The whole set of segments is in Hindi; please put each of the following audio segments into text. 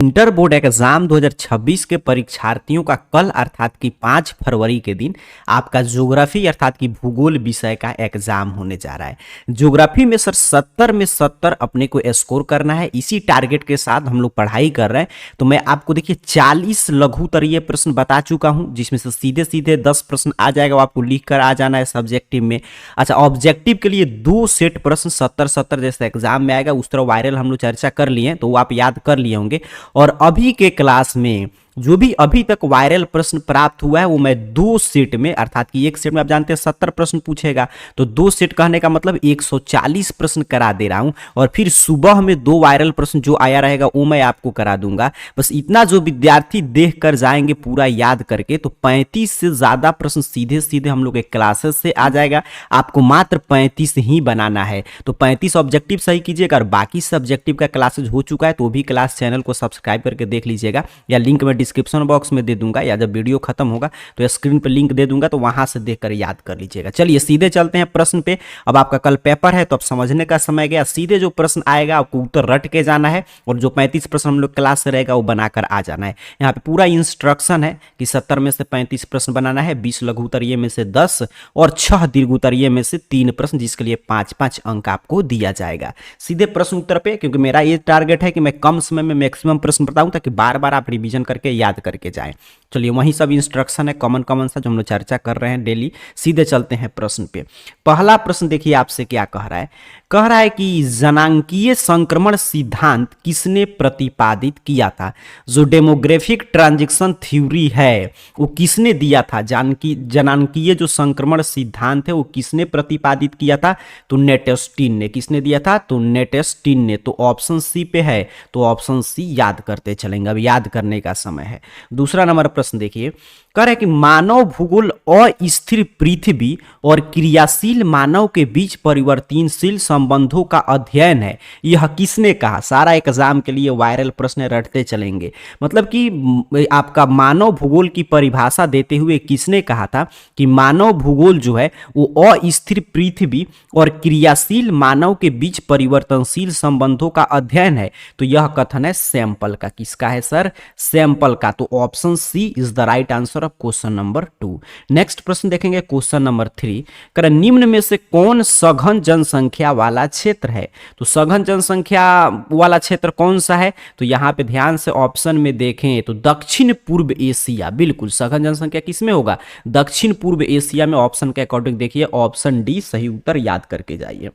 इंटर बोर्ड एग्जाम 2026 के परीक्षार्थियों का कल अर्थात कि 5 फरवरी के दिन आपका ज्योग्राफी अर्थात कि भूगोल विषय का एग्जाम होने जा रहा है। ज्योग्राफी में सर 70 में 70 अपने को स्कोर करना है। इसी टारगेट के साथ हम लोग पढ़ाई कर रहे हैं। तो मैं आपको देखिए 40 लघुतरीय प्रश्न बता चुका हूं, जिसमें से सीधे सीधे 10 प्रश्न आ जाएगा, वो आपको लिख कर आ जाना है सब्जेक्टिव में। अच्छा, ऑब्जेक्टिव के लिए 2 सेट प्रश्न 70-70 जैसे एग्जाम में आएगा, उस तरह वायरल हम लोग चर्चा कर लिए, तो वो आप याद कर लिए होंगे। और अभी के क्लास में जो भी अभी तक वायरल प्रश्न प्राप्त हुआ है वो मैं 2 सेट में, अर्थात कि एक सेट में आप जानते हैं 70 प्रश्न पूछेगा, तो 2 सेट कहने का मतलब 140 प्रश्न करा दे रहा हूं। और फिर सुबह में 2 वायरल प्रश्न जो आया रहेगा वो मैं आपको करा दूंगा। बस इतना जो विद्यार्थी देख कर जाएंगे पूरा याद करके, तो 35 से ज्यादा प्रश्न सीधे सीधे हम लोग के क्लासेस से आ जाएगा। आपको मात्र 35 ही बनाना है। तो 35 ऑब्जेक्टिव सही कीजिएगा, और बाकी सब्जेक्टिव का क्लासेज हो चुका है तो भी क्लास चैनल को सब्सक्राइब करके देख लीजिएगा, या लिंक में डिस्क्रिप्शन बॉक्स में दे दूंगा, या जब वीडियो खत्म होगा तो स्क्रीन पर लिंक दे दूंगा, तो वहां से देखकर याद कर लीजिएगा। चलिए सीधे चलते हैं प्रश्न पे। अब आपका कल पेपर है तो अब समझने का समय गया। सीधे जो प्रश्न आएगा आपको उत्तर रट के जाना है, और जो 35 प्रश्न हम लोग क्लास से रहेगा वो बनाकर आ जाना है। यहाँ पे पूरा इंस्ट्रक्शन है कि 70 में से 35 प्रश्न बनाना है, 20 लघुतरीय में से 10 और 6 दीर्घोत्तरीय में से 3 प्रश्न, जिसके लिए 5-5 अंक आपको दिया जाएगा। सीधे प्रश्न उत्तर पे, क्योंकि मेरा ये टारगेट है कि मैं कम समय में मैक्सिमम प्रश्न बताऊं, ताकि बार बार आप रिवीजन करके याद करके जाएं। चलिए वही सब इंस्ट्रक्शन है कॉमन सा जो हम लोग चर्चा कर रहे हैं डेली। सीधे चलते हैं प्रश्न पे। पहला प्रश्न देखिए आपसे क्या कह रहा है। कह रहा है कि जनांकीय संक्रमण सिद्धांत किसने प्रतिपादित किया था। जो डेमोग्राफिक ट्रांजिशन थ्योरी है वो किसने दिया था। जनांकीय जो संक्रमण सिद्धांत है वो किसने प्रतिपादित किया था, तो नेटेस्टीन ने। किसने दिया था, तो नेटेस्टीन ने। तो ऑप्शन सी पे है, तो ऑप्शन सी याद करते चलेंगे। अब याद करने का समय है। दूसरा नंबर प्रश्न देखिए, कह रहे कि मानव भूगोल अस्थिर पृथ्वी और क्रियाशील मानव के बीच परिवर्तनशील संबंधों का अध्ययन है। यह किसने कहा। सारा एग्जाम के लिए वायरल प्रश्न रटते चलेंगे। मतलब कि आपका मानव भूगोल की परिभाषा देते हुए किसने कहा था कि मानव भूगोल जो है वो अस्थिर पृथ्वी और क्रियाशील मानव के बीच परिवर्तनशील संबंधों का अध्ययन है। तो यह कथन है सैंपल का। किसका है सर, सैंपल का। तो option C is the right answer of question number 2। Next प्रश्न देखेंगे क्वेश्चन नंबर 3। कर निम्न में से कौन सघन जनसंख्या वाला क्षेत्र है। तो सघन जनसंख्या वाला क्षेत्र कौन सा है, तो यहां पे ध्यान से ऑप्शन में देखें तो दक्षिण पूर्व एशिया। बिल्कुल सघन जनसंख्या किसमें होगा, दक्षिण पूर्व एशिया में। ऑप्शन के अकॉर्डिंग देखिए ऑप्शन डी सही उत्तर, याद करके जाइए।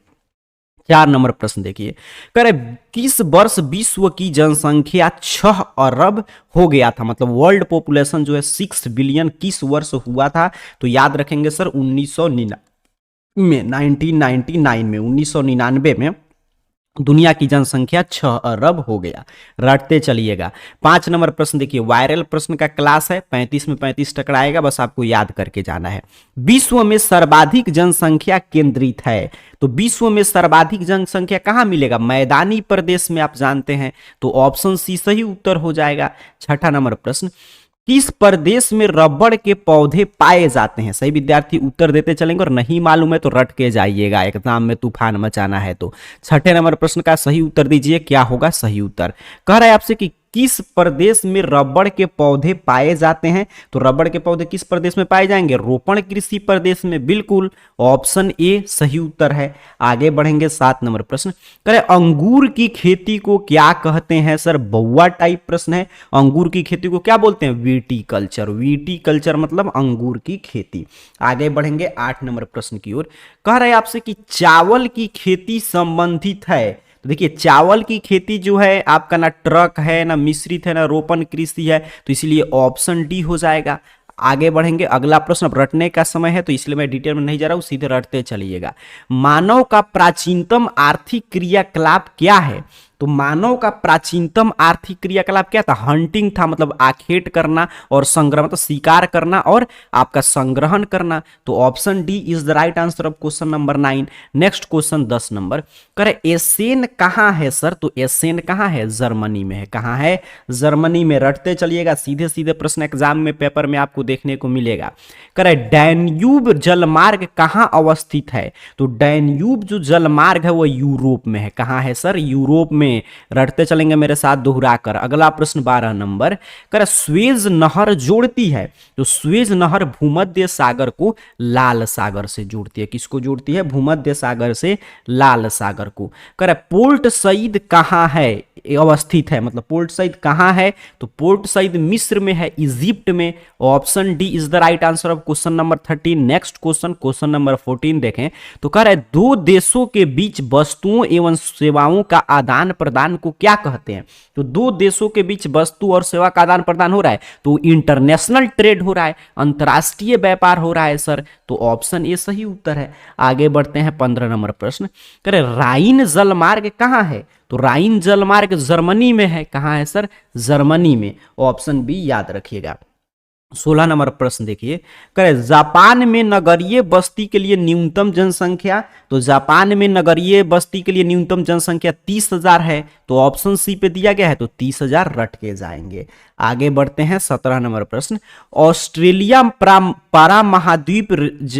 4 नंबर प्रश्न देखिए, करे किस वर्ष विश्व की जनसंख्या 6 अरब हो गया था। मतलब वर्ल्ड पॉपुलेशन जो है 6 बिलियन किस वर्ष हुआ था, तो याद रखेंगे सर 1999 में 1999 में दुनिया की जनसंख्या 6 अरब हो गया। रटते चलिएगा। 5 नंबर प्रश्न देखिए, वायरल प्रश्न का क्लास है, 35 में 35 टकराएगा, बस आपको याद करके जाना है। विश्व में सर्वाधिक जनसंख्या केंद्रित है। तो विश्व में सर्वाधिक जनसंख्या कहां मिलेगा, मैदानी प्रदेश में, आप जानते हैं। तो ऑप्शन सी सही उत्तर हो जाएगा। 6ठा नंबर प्रश्न, किस प्रदेश में रबड़ के पौधे पाए जाते हैं। सही विद्यार्थी उत्तर देते चलेंगे, और नहीं मालूम है तो रट के जाइएगा, एग्जाम में तूफान मचाना है तो। 6ठे नंबर प्रश्न का सही उत्तर दीजिए, क्या होगा सही उत्तर। कह रहा है आपसे कि किस प्रदेश में रबड़ के पौधे पाए जाते हैं। तो रबड़ के पौधे किस प्रदेश में पाए जाएंगे, रोपण कृषि प्रदेश में। बिल्कुल ऑप्शन ए सही उत्तर है। आगे बढ़ेंगे 7 नंबर प्रश्न, करें अंगूर की खेती को क्या कहते हैं। सर बउआ टाइप प्रश्न है। अंगूर की खेती को क्या बोलते हैं, विटीकल्चर। विटीकल्चर मतलब अंगूर की खेती। आगे बढ़ेंगे 8 नंबर प्रश्न की ओर। कह रहे हैं आपसे कि चावल की खेती संबंधित है। तो देखिए चावल की खेती जो है आपका ना ट्रक है, ना मिश्रित है, ना रोपण कृषि है, तो इसलिए ऑप्शन डी हो जाएगा। आगे बढ़ेंगे, अगला प्रश्न। अब रटने का समय है तो इसलिए मैं डिटेल में नहीं जा रहा हूं, सीधे रटते चलिएगा। मानव का प्राचीनतम आर्थिक क्रियाकलाप क्या है। तो मानव का प्राचीनतम आर्थिक क्रियाकलाप क्या था, हंटिंग था। मतलब आखेट करना और संग्रह, मतलब शिकार करना और आपका संग्रहण करना। तो option D is the right answer of question number 9। Next question 10 number, करे एसेन कहां है सर। तो एसेन कहां है, जर्मनी में है। कहां है, जर्मनी में। रटते चलिएगा, सीधे सीधे प्रश्न एग्जाम में पेपर में आपको देखने को मिलेगा। करे डैन्यूब जलमार्ग कहां अवस्थित है। तो डैन्यूब जो जलमार्ग है वो यूरोप में है। कहां है सर, यूरोप में में, रटते चलेंगे मेरे साथ दोहराकर। अगला प्रश्न 12 नंबर, कर स्वेज नहर जोड़ती है, तो स्वेज नहर भूमध्य सागर को लाल सागर से जोड़ती है। किसको जोड़ती है? भूमध्य सागर से लाल सागर को। कर पोर्ट सईद कहाँ है अवस्थित है, मतलब पोर्ट सईद कहाँ है? तो पोर्ट सईद मिस्र में है, इजिप्ट में। Option D is the right answer of question number 13। Next question, question number 14 देखें तो कह रहा है दो देशों के बीच वस्तुओं एवं सेवाओं का आदान प्रदान को क्या कहते हैं? तो दो देशों के बीच वस्तु और सेवा का आदान प्रदान हो रहा है तो इंटरनेशनल ट्रेड हो रहा है, अंतर्राष्ट्रीय व्यापार हो रहा है सर। तो ऑप्शन ए सही उत्तर है। आगे बढ़ते हैं 15 नंबर प्रश्न, कह रहे राइन जलमार्ग कहाँ है? तो राइन जलमार्ग जर्मनी में है। कहाँ है सर? जर्मनी में। ऑप्शन बी याद रखिएगा। 16 नंबर प्रश्न देखिए, करे जापान में नगरीय बस्ती के लिए न्यूनतम जनसंख्या, तो जापान में नगरीय बस्ती के लिए न्यूनतम जनसंख्या 30,000 है। तो ऑप्शन सी पे दिया गया है, तो 30,000 रट के जाएंगे। आगे बढ़ते हैं 17 नंबर प्रश्न, ऑस्ट्रेलिया पारा महाद्वीप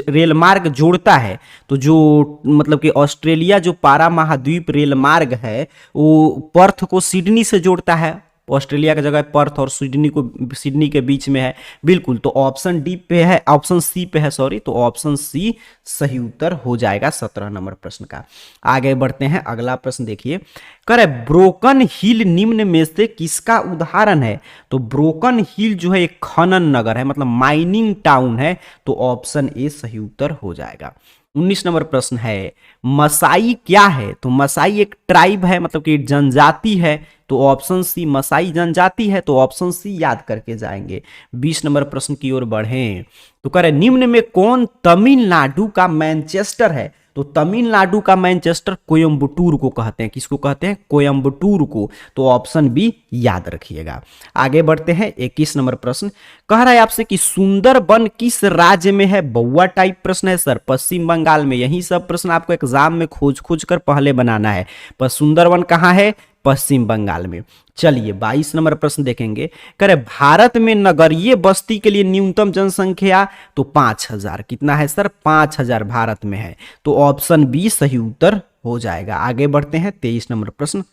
रेलमार्ग जोड़ता है, तो जो मतलब कि ऑस्ट्रेलिया जो पारा महाद्वीप रेलमार्ग है वो पर्थ को सिडनी से जोड़ता है। ऑस्ट्रेलिया की जगह पर्थ और सिडनी के बीच में है, बिल्कुल। तो ऑप्शन डी पे है, ऑप्शन सी पे है सॉरी, तो ऑप्शन सी सही उत्तर हो जाएगा 17 नंबर प्रश्न का। आगे बढ़ते हैं, अगला प्रश्न देखिए, करे ब्रोकन हिल निम्न में से किसका उदाहरण है? तो ब्रोकन हिल जो है एक खनन नगर है, मतलब माइनिंग टाउन है। तो ऑप्शन ए सही उत्तर हो जाएगा। 19 नंबर प्रश्न है, मसाई क्या है? तो मसाई एक ट्राइब है, मतलब कि जनजाति है। तो ऑप्शन सी मसाई जनजाति है, तो ऑप्शन सी याद करके जाएंगे। 20 नंबर प्रश्न की ओर बढ़ें तो कह रहे निम्न में कौन तमिलनाडु का मैनचेस्टर है? तो तमिलनाडु का मैनचेस्टर कोयम्बटूर को कहते हैं। किसको कहते हैं? कोयम्बटूर को। तो ऑप्शन बी याद रखिएगा। आगे बढ़ते हैं 21 नंबर प्रश्न, कह रहा है आपसे कि सुंदरबन किस राज्य में है? बउआ टाइप प्रश्न है सर, पश्चिम बंगाल में। यही सब प्रश्न आपको एग्जाम में खोज कर पहले बनाना है। पर सुंदरबन कहाँ है? पश्चिम बंगाल में। चलिए 22 नंबर प्रश्न देखेंगे, करे भारत में नगरीय बस्ती के लिए न्यूनतम जनसंख्या, तो 5,000। कितना है सर? 5,000 भारत में है। तो ऑप्शन बी सही उत्तर हो जाएगा। आगे बढ़ते हैं 23 नंबर प्रश्न,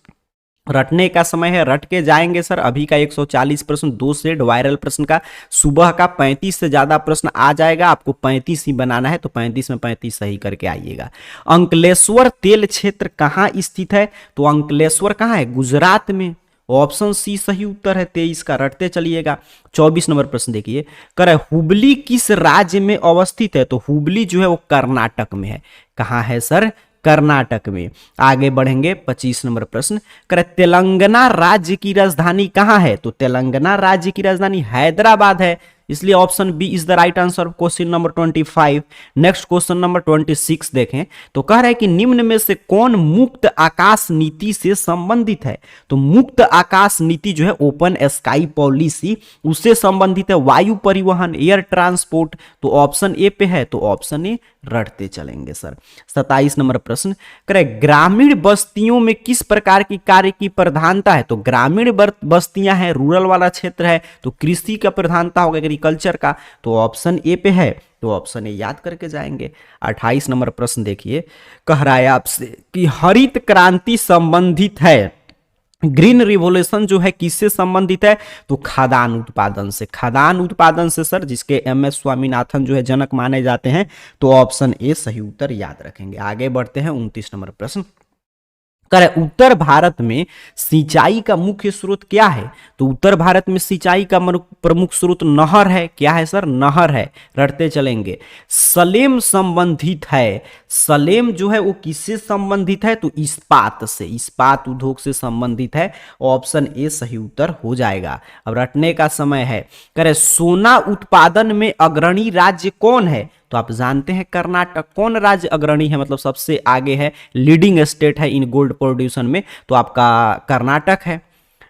रटने का समय है, रट के जाएंगे सर। अभी का 140 प्रश्न 2 सेट वायरल प्रश्न का, सुबह का 35 से ज्यादा प्रश्न आ जाएगा। आपको 35 ही बनाना है, तो 35 में 35 सही करके आइएगा। अंकलेश्वर तेल क्षेत्र कहाँ स्थित है? तो अंकलेश्वर कहाँ है? गुजरात में। ऑप्शन सी सही उत्तर है 23 का, रटते चलिएगा। 24 नंबर प्रश्न देखिए, करे हुबली किस राज्य में अवस्थित है? तो हुबली जो है वो कर्नाटक में है। कहाँ है सर? कर्नाटक में। आगे बढ़ेंगे 25 नंबर प्रश्न, करे तेलंगाना राज्य की राजधानी कहाँ है? तो तेलंगाना राज्य की राजधानी हैदराबाद है, इसलिए option B is the right answer of question number 25। Next question number 26 देखें तो कह रहा है कि निम्न में से कौन मुक्त आकाश नीति से संबंधित है? तो मुक्त आकाश नीति जो है ओपन स्काई पॉलिसी, उससे संबंधित है। वायु परिवहन, एयर ट्रांसपोर्ट। तो ऑप्शन ए पे है, तो ऑप्शन ए रटते चलेंगे सर। 27 नंबर प्रश्न, करे ग्रामीण बस्तियों में किस प्रकार की कार्य की प्रधानता है? तो ग्रामीण बस्तियां हैं, रूरल वाला क्षेत्र है, तो कृषि का प्रधानता होगा, एग्रीकल्चर का। तो ऑप्शन ए पे है, तो ऑप्शन ए याद करके जाएंगे। 28 नंबर प्रश्न देखिए, कह रहा है आपसे कि हरित क्रांति संबंधित है, ग्रीन रिवोल्यूशन जो है किससे संबंधित है? तो खाद्यान्न उत्पादन से। खाद्यान्न उत्पादन से सर, जिसके MS स्वामीनाथन जो है जनक माने जाते हैं। तो ऑप्शन ए सही उत्तर याद रखेंगे। आगे बढ़ते हैं 29 नंबर प्रश्न, करे उत्तर भारत में सिंचाई का मुख्य स्रोत क्या है? तो उत्तर भारत में सिंचाई का प्रमुख स्रोत नहर है। क्या है सर? नहर है, रटते चलेंगे। सलेम संबंधित है, सलेम जो है वो किससे संबंधित है? तो इस्पात से, इस्पात उद्योग से संबंधित है। ऑप्शन ए सही उत्तर हो जाएगा। अब रटने का समय है, करे सोना उत्पादन में अग्रणी राज्य कौन है? तो आप जानते हैं कर्नाटक। कौन राज्य अग्रणी है, मतलब सबसे आगे है, लीडिंग स्टेट है इन गोल्ड प्रोड्यूशन में? तो आपका कर्नाटक है।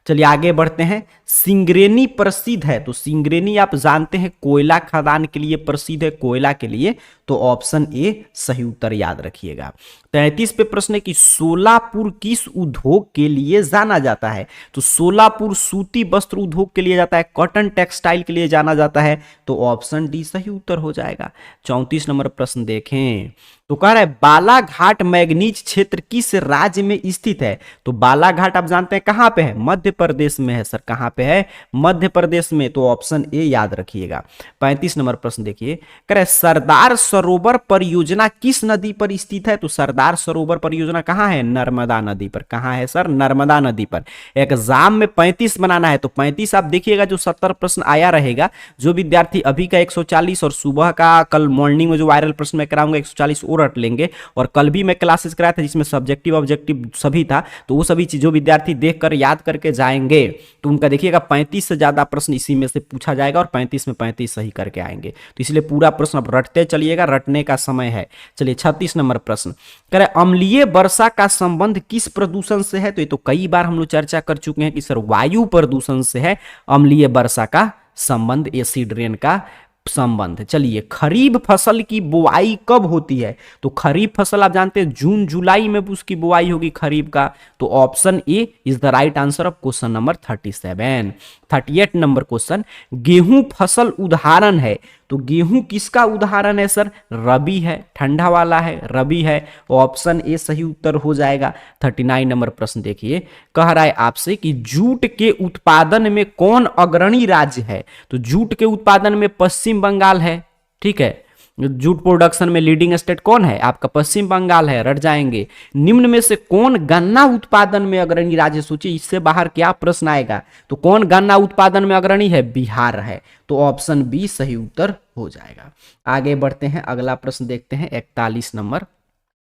चलिए आगे बढ़ते हैं, सिंगरेनी प्रसिद्ध है, तो सिंगरेनी आप जानते हैं कोयला खदान के लिए प्रसिद्ध है, कोयला के लिए। तो ऑप्शन ए सही उत्तर याद रखिएगा। 33 पे प्रश्न है कि सोलापुर किस उद्योग के लिए जाना जाता है? तो सोलापुर सूती वस्त्र उद्योग के लिए जाता है, कॉटन टेक्सटाइल के लिए जाना जाता है। तो ऑप्शन डी सही उत्तर हो जाएगा। 34 नंबर प्रश्न देखें तो कह रहा है बालाघाट मैग्नीज क्षेत्र किस राज्य में स्थित है? तो बालाघाट आप जानते हैं कहां पे है? मध्य प्रदेश में है सर। कहां पे है? मध्य प्रदेश में। तो ऑप्शन ए याद रखिएगा। 35 नंबर प्रश्न देखिए, कह रहे सरदार सरोवर परियोजना किस नदी पर स्थित है? तो सरदार सरोवर परियोजना कहां है? नर्मदा नदी पर। कहां है सर? नर्मदा नदी पर। एग्जाम में 35 बनाना है तो 35 आप देखिएगा, जो 70 प्रश्न आया रहेगा, जो विद्यार्थी अभी का 140 और सुबह का कल मॉर्निंग में जो वायरल प्रश्न मैं कराऊंगा 140 और रट लेंगे। और कल भी मैं क्लासेस कराया था जिसमें सब्जेक्टिव ऑब्जेक्टिव सभी था, तो वो सभी चीजों विद्यार्थी देख कर याद करके जाएंगे तो उनका देखिएगा 35 से ज्यादा प्रश्न इसी में से पूछा जाएगा और 35 में 35 सही करके आएंगे। तो इसलिए पूरा प्रश्न अब रटते चलिएगा, रटने का समय है। चलिए 36 नंबर प्रश्न, कह रहे अम्लीय वर्षा का संबंध किस प्रदूषण से है? तो ये तो कई बार हम लोग चर्चा कर चुके हैं कि सर वायु प्रदूषण से है अम्लीय वर्षा का संबंध, एसिड रेन का संबंध। चलिए खरीफ फसल की बुआई कब होती है? तो खरीफ फसल आप जानते हैं जून जुलाई में उसकी बुआई होगी खरीफ का। तो option A is the right answer of question number 37। 38 number question, गेहूं फसल उदाहरण है। तो गेहूं किसका उदाहरण है सर? रबी है, ठंडा वाला है, रबी है। ऑप्शन ए सही उत्तर हो जाएगा। 39 नंबर प्रश्न देखिए, कह रहा है आपसे कि जूट के उत्पादन में कौन अग्रणी राज्य है? तो जूट के उत्पादन में पश्चिम बंगाल है। ठीक है, जूट प्रोडक्शन में लीडिंग स्टेट कौन है? आपका पश्चिम बंगाल है, रट जाएंगे। निम्न में से कौन गन्ना उत्पादन में अग्रणी राज्य? सोचिए इससे बाहर क्या प्रश्न आएगा। तो कौन गन्ना उत्पादन में अग्रणी है? बिहार है। तो ऑप्शन बी सही उत्तर हो जाएगा। आगे बढ़ते हैं, अगला प्रश्न देखते हैं 41 नंबर।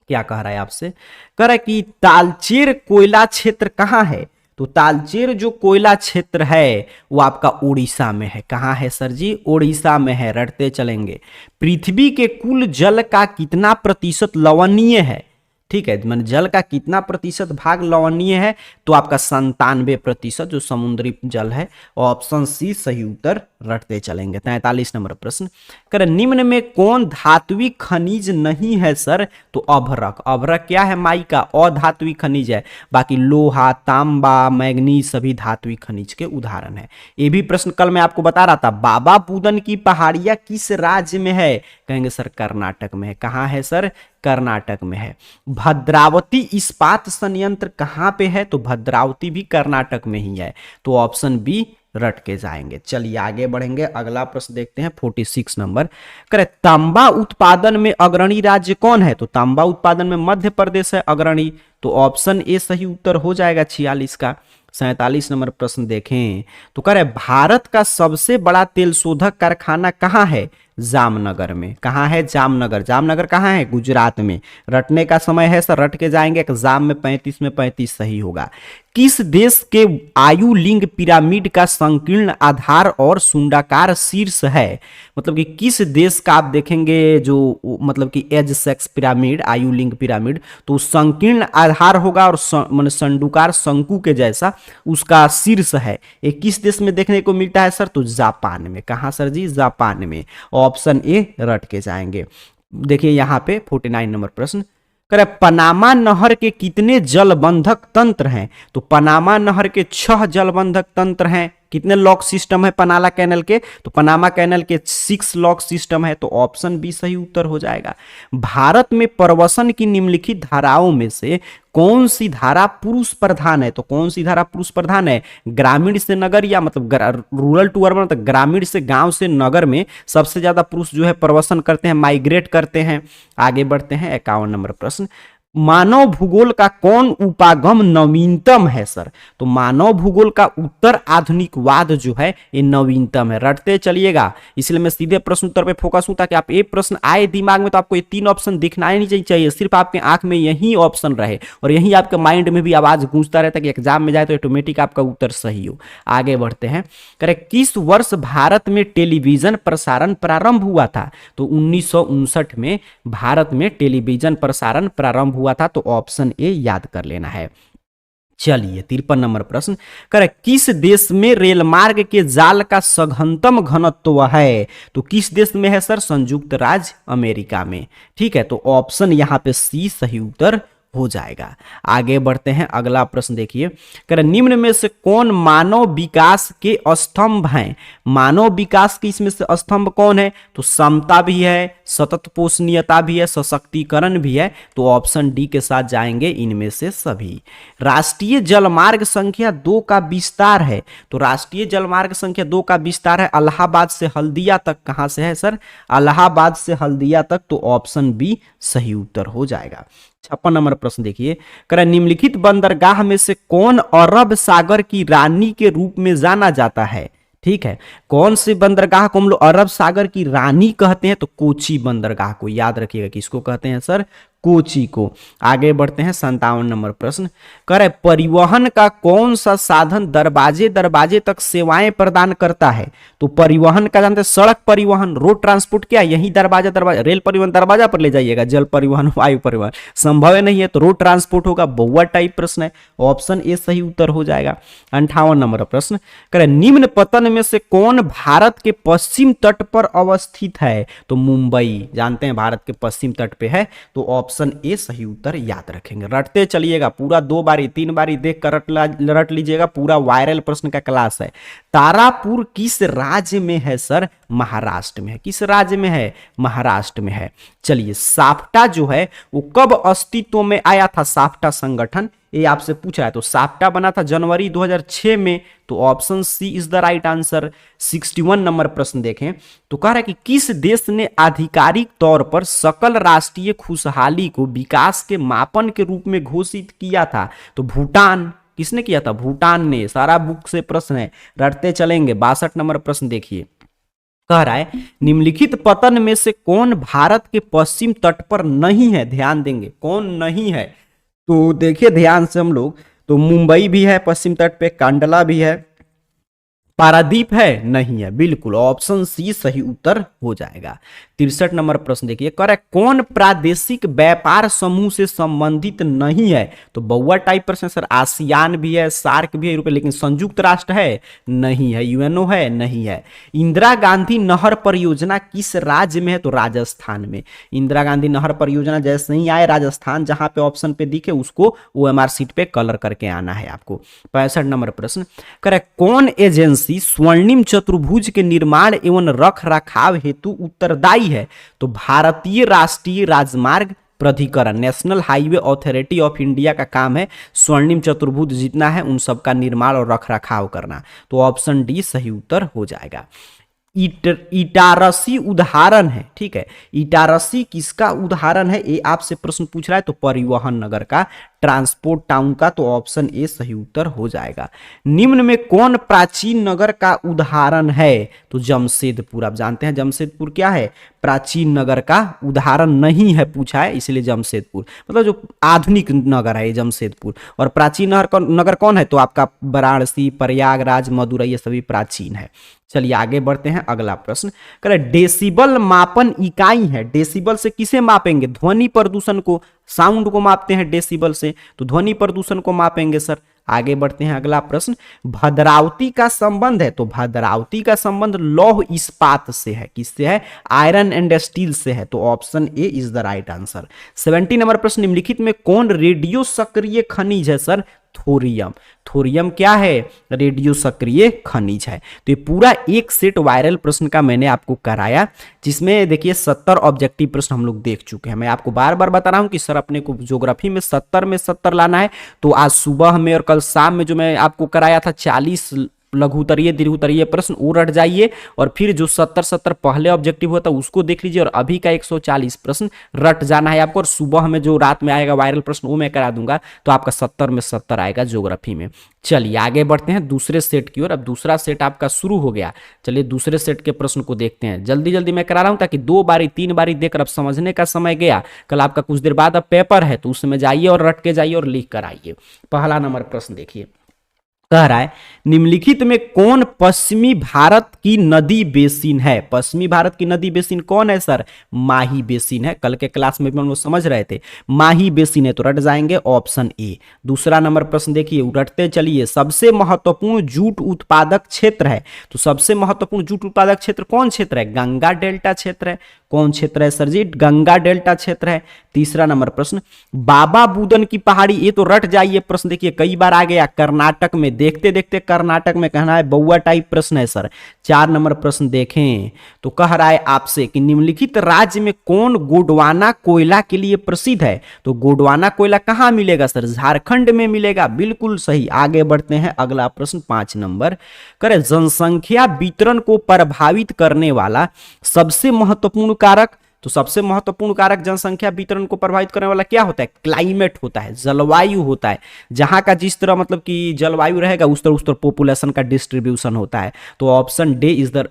क्या कह रहा है आपसे? कह रहा है कि तालचेर कोयला क्षेत्र कहां है? तो तालचेर जो कोयला क्षेत्र है वो आपका उड़ीसा में है। कहां है सर जी? उड़ीसा में है, रटते चलेंगे। पृथ्वी के कुल जल का कितना प्रतिशत लवणीय है? ठीक है, मैंने जल का कितना प्रतिशत भाग लवणीय है? तो आपका 97% जो समुद्री जल है। ऑप्शन सी सही उत्तर, रटते चलेंगे। 43 नंबर प्रश्न, कर निम्न में कौन धात्विक खनिज नहीं है सर? तो अभ्रक। अभ्रक क्या है? माई का अधात्विक खनिज है। बाकी लोहा, तांबा, मैग्नीज सभी धात्विक खनिज के उदाहरण है। ये भी प्रश्न कल मैं आपको बता रहा था, बाबा बुदन की पहाड़ियां किस राज्य में है? कहेंगे सर कर्नाटक में है। कहां है सर? कर्नाटक में है। भद्रावती इस्पात संयंत्र कहां पे है? तो भद्रावती भी कर्नाटक में ही है। तो ऑप्शन बी रट के जाएंगे। चलिए आगे बढ़ेंगे, अगला प्रश्न देखते हैं 46 नंबर। करे तांबा उत्पादन में अग्रणी राज्य कौन है? तो तांबा उत्पादन में मध्य प्रदेश है अग्रणी। तो ऑप्शन ए सही उत्तर हो जाएगा 46 का। 47 नंबर प्रश्न देखें तो कह रहे भारत का सबसे बड़ा तेल शोधक कारखाना कहां है? जामनगर में। कहां है? जामनगर। जामनगर कहां है? गुजरात में। रटने का समय है सर, रट के जाएंगे। एग्जाम में 35 में 35 सही होगा। किस देश के आयु लिंग पिरामिड का संकीर्ण आधार और सुंडाकार शीर्ष है? मतलब कि किस देश का आप देखेंगे जो मतलब कि एज सेक्स पिरामिड, आयु लिंग पिरामिड, तो संकीर्ण आधार होगा और संडुकार शंकु के जैसा उसका शीर्ष है। ये किस देश में देखने को मिलता है सर? तो जापान में। कहां सर जी? जापान में। ऑप्शन ए रट के जाएंगे। देखिए यहां पे 49 नंबर प्रश्न, करे पनामा नहर के कितने जलबंधक तंत्र हैं? तो पनामा नहर के 6 जलबंधक तंत्र हैं। कितने लॉक सिस्टम है पनामा कैनल के? तो पनामा कैनल के 6 लॉक सिस्टम है। तो ऑप्शन बी सही उत्तर हो जाएगा। भारत में प्रवसन की निम्नलिखित धाराओं में से कौन सी धारा पुरुष प्रधान है? तो कौन सी धारा पुरुष प्रधान है? ग्रामीण से नगर या मतलब रूरल टू अर्बन, मतलब ग्रामीण से गांव से नगर में सबसे ज्यादा पुरुष जो है प्रवसन करते हैं, माइग्रेट करते हैं। आगे बढ़ते हैं 51 नंबर प्रश्न, मानव भूगोल का कौन उपागम नवीनतम है सर? तो मानव भूगोल का उत्तर आधुनिकवाद जो है ये नवीनतम है। रटते चलिएगा, इसलिए मैं सीधे प्रश्न उत्तर पे फोकस हूं ताकि आप एक प्रश्न आए दिमाग में तो आपको ये 3 ऑप्शन दिखना ही नहीं चाहिए, सिर्फ आपके आंख में यही ऑप्शन रहे और यही आपके माइंड में भी आवाज गूंजता रहता है कि एग्जाम में जाए तो ऑटोमेटिक आपका उत्तर सही हो। आगे बढ़ते हैं, करें किस वर्ष भारत में टेलीविजन प्रसारण प्रारंभ हुआ था? तो 1959 में भारत में टेलीविजन प्रसारण प्रारंभ हुआ था। तो ऑप्शन ए याद कर लेना है। चलिए 53 नंबर प्रश्न, करे किस देश में रेल मार्ग के जाल का सघनतम घनत्व है? तो किस देश में है सर? संयुक्त राज्य अमेरिका में। ठीक है, तो ऑप्शन यहां पे सी सही उत्तर हो जाएगा। आगे बढ़ते हैं, अगला प्रश्न देखिए, करें निम्न में से कौन मानव विकास के स्तंभ हैं? मानव विकास के इसमें से स्तंभ कौन है? तो समता भी है, सतत पोषणीयता भी है, सशक्तिकरण भी है, तो ऑप्शन डी के साथ जाएंगे इनमें से सभी। राष्ट्रीय जलमार्ग संख्या 2 का विस्तार है, तो राष्ट्रीय जलमार्ग संख्या 2 का विस्तार है इलाहाबाद से हल्दिया तक। कहां से है सर? इलाहाबाद से हल्दिया तक, तो ऑप्शन बी सही उत्तर हो जाएगा। 56 नंबर प्रश्न देखिए, कह निम्नलिखित बंदरगाह में से कौन अरब सागर की रानी के रूप में जाना जाता है? ठीक है, कौन से बंदरगाह को हम लोग अरब सागर की रानी कहते हैं? तो कोची बंदरगाह को, याद रखिएगा किसको कहते हैं सर? कोची को। आगे बढ़ते हैं 57 नंबर प्रश्न, कह रहे परिवहन का कौन सा साधन दरवाजे दरवाजे तक सेवाएं प्रदान करता है? तो परिवहन का जानते हैं, सड़क परिवहन, रोड ट्रांसपोर्ट, क्या यही दरवाजा दरवाजा, रेल परिवहन दरवाजा पर ले जाइएगा, जल परिवहन, वायु परिवहन संभव नहीं है, तो रोड ट्रांसपोर्ट होगा। बहुआ टाइप प्रश्न है, ऑप्शन ए सही उत्तर हो जाएगा। 58 नंबर प्रश्न, कह रहे निम्न पतन में से कौन भारत के पश्चिम तट पर अवस्थित है? तो मुंबई, जानते हैं भारत के पश्चिम तट पे है, तो ऑप्शन ए सही उत्तर याद रखेंगे। रटते चलिएगा, पूरा 2 बारी 3 बारी देख कर रट लीजिएगा, पूरा वायरल प्रश्न का क्लास है। तारापुर किस राज्य में है सर? महाराष्ट्र में है। किस राज्य में है? महाराष्ट्र में है। चलिए, साप्टा जो है वो कब अस्तित्व में आया था? साप्टा संगठन, ये आपसे पूछ रहा है। तो साप्टा बना था जनवरी 2006 में, तो option C is the right answer. 61 number प्रश्न देखें, तो कह रहा है कि किस देश ने आधिकारिक तौर पर सकल राष्ट्रीय खुशहाली को विकास के मापन के रूप में घोषित किया था? तो भूटान। किसने किया था? भूटान ने। सारा बुक से प्रश्न है, रटते चलेंगे। 62 नंबर प्रश्न देखिए, कह रहा है निम्नलिखित पतन में से कौन भारत के पश्चिम तट पर नहीं है? ध्यान देंगे, कौन नहीं है? तो देखिए ध्यान से हम लोग, तो मुंबई भी है पश्चिम तट पे, कांडला भी है, पारादीप है, नहीं है, बिल्कुल ऑप्शन सी सही उत्तर हो जाएगा। 63 नंबर प्रश्न देखिए, करेक्ट कौन प्रादेशिक व्यापार समूह से संबंधित नहीं है? तो बहुआ टाइप प्रश्न सर, आसियान भी है, सार्क भी है यूरोप, लेकिन संयुक्त राष्ट्र है, नहीं है, यूएनओ है, नहीं है। इंदिरा गांधी नहर परियोजना किस राज्य में है? तो राजस्थान में। इंदिरा गांधी नहर परियोजना जैसे ही आए राजस्थान, जहां पे ऑप्शन पे दिखे उसको ओएमआर सीट पे कलर करके आना है आपको। 65 नंबर प्रश्न, करेक्ट कौन एजेंसी स्वर्णिम चतुर्भुज के निर्माण एवं रख रखाव हेतु उत्तरदायी है? तो भारतीय राष्ट्रीय राजमार्ग प्राधिकरण, national highway authority of India का काम है स्वर्णिम चतुर्भुज जितना है उन सब का निर्माण और रख रखाव करना, तो ऑप्शन डी सही उत्तर हो जाएगा। इटारसी उदाहरण है, ठीक है, इटारसी किसका उदाहरण है ये आपसे प्रश्न पूछ रहा है, तो परिवहन नगर का, ट्रांसपोर्ट टाउन का, तो ऑप्शन ए सही उत्तर हो जाएगा। निम्न में कौन प्राचीन नगर का उदाहरण है? तो जमशेदपुर। आप जानते हैं जमशेदपुर क्या है? प्राचीन नगर का उदाहरण नहीं है पूछा है, इसलिए जमशेदपुर मतलब जो आधुनिक नगर है ये जमशेदपुर। और प्राचीन नगर कौन है? तो आपका वाराणसी, प्रयागराज, मदुरई, ये सभी प्राचीन है। चलिए आगे बढ़ते हैं, अगला प्रश्न करें, डेसिबल मापन इकाई है, डेसिबल से किसे मापेंगे? ध्वनि प्रदूषण को, साउंड को मापते हैं डेसिबल से, तो ध्वनि प्रदूषण को मापेंगे सर। आगे बढ़ते हैं, अगला प्रश्न, भद्रावती का संबंध है, तो भद्रावती का संबंध लौह इस्पात से है, किससे है? आयरन एंड स्टील से है, तो option A is the right answer. 70 number प्रश्न, निम्नलिखित में कौन रेडियो सक्रिय खनिज है सर? थोरियम। थोरियम क्या है? रेडियो सक्रिय खनिज है। तो ये पूरा एक सेट वायरल प्रश्न का मैंने आपको कराया, जिसमें देखिए 70 ऑब्जेक्टिव प्रश्न हम लोग देख चुके हैं। मैं आपको बार बार बता रहा हूं कि सर अपने को ज्योग्राफी में 70 में 70 लाना है, तो आज सुबह में और कल शाम में जो मैं आपको कराया था 40 लघु उत्तरीय दीर्घ उत्तरीय प्रश्न वो रट जाइए, और फिर जो 70 पहले ऑब्जेक्टिव होता है उसको देख लीजिए, और अभी का 140 प्रश्न रट जाना है आपको। और सुबह में जो रात में आएगा वायरल प्रश्न वो मैं करा दूंगा, तो आपका 70 में 70 आएगा ज्योग्राफी में। चलिए आगे बढ़ते हैं दूसरे सेट की ओर। अब दूसरा सेट आपका शुरू हो गया, चलिए दूसरे सेट के प्रश्न को देखते हैं। जल्दी जल्दी मैं करा रहा हूं ताकि 2 बारी 3 बारी देखकर अब समझने का समय गया। कल आपका कुछ देर बाद अब पेपर है, तो उसमें जाइए और रट के जाइए और लिख कर आइए। पहला नंबर प्रश्न देखिए, कह रहा है निम्नलिखित में कौन पश्चिमी भारत की नदी बेसिन है? पश्चिमी भारत की नदी बेसिन कौन है सर? माही बेसिन है। कल के क्लास में भी हम लोग समझ रहे थे, माही बेसिन है, तो रट जाएंगे ऑप्शन ए। दूसरा नंबर प्रश्न देखिए, रटते चलिए, सबसे महत्वपूर्ण जूट उत्पादक क्षेत्र है, तो सबसे महत्वपूर्ण जूट उत्पादक क्षेत्र कौन क्षेत्र है? गंगा डेल्टा क्षेत्र है। कौन क्षेत्र है सर जी? गंगा डेल्टा क्षेत्र है। तीसरा नंबर प्रश्न, बाबा बुदन की पहाड़ी, ये तो रट जाइए प्रश्न, देखिए कई बार आ गया कर्नाटक में, देखते देखते कर्नाटक में कहना है, बउआ टाइप प्रश्न है सर। 4 नंबर प्रश्न देखें तो कह रहा है आपसे कि निम्नलिखित राज्य में कौन गोंडवाना कोयला के लिए प्रसिद्ध है? तो गोंडवाना कोयला कहां मिलेगा सर? झारखंड में मिलेगा, बिल्कुल सही। आगे बढ़ते हैं, अगला प्रश्न 5 नंबर करे, जनसंख्या वितरण को प्रभावित करने वाला सबसे महत्वपूर्ण कारक। तो सबसे महत्वपूर्ण कारक जनसंख्या वितरण को प्रभावित करने वाला क्या होता है? क्लाइमेट होता है, जलवायु होता है। जहां का जिस तरह मतलब कि जलवायु रहेगा उस तरह पॉपुलेशन का डिस्ट्रीब्यूशन होता है। तो ऑप्शन डी इज द